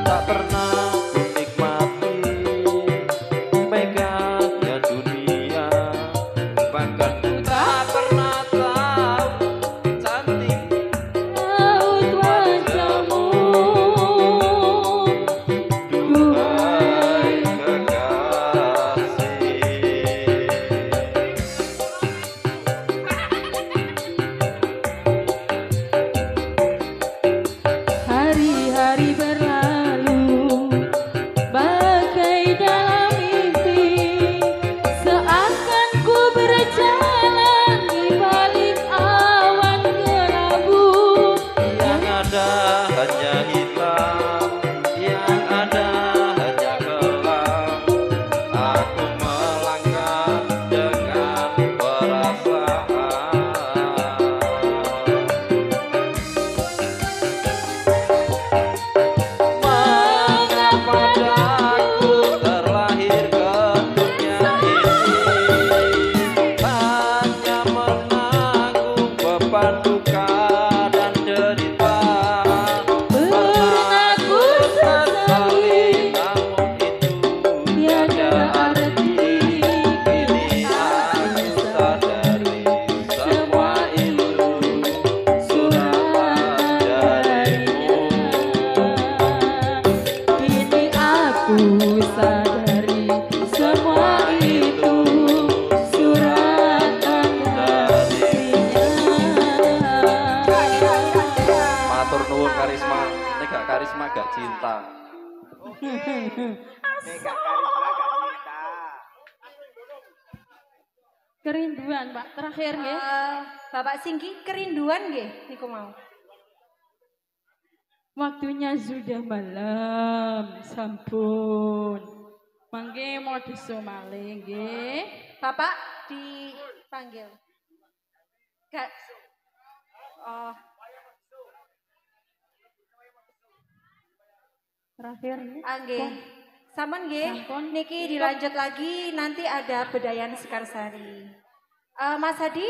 H: Tak pernah ku nikmati megahnya dunia, bahkan ku tak pernah tahu cantik
F: Laut wajahmu.
H: duhai kekasih.
F: Hari-hari berlalu bagai dalam mimpi, seakan ku berjalan di balik awan kelabu.
H: Yang ada hanya hitam, yang ada hanya gelap. Aku melangkah dengan perasaan. Mengapa aku terlahir ke dunia ini, hanya menanggung beban luka dan derita.
F: Pernah ku sesali,
H: namun itu
F: tiada arti.
H: Kini aku sadari semua itu suratan darimu.
F: Kini aku sadari semua itu suratan darinya.
H: Matur nuwun karisma, nek gak karisma gak cinta.
F: Kerinduan, Pak. Terakhir ya.
B: Bapak Singgi kerinduan nggih niku mau.
F: Waktunya sudah malam, sampun. Mangke mau disomale nggih.
B: Bapak dipanggil. Gak. Oh,
F: Terakhir ya.
B: nggih. Sampun nggih.
F: Sampun.
B: Niki dilanjut lagi nanti ada Bedayan Sekarsari. Mas Hadi?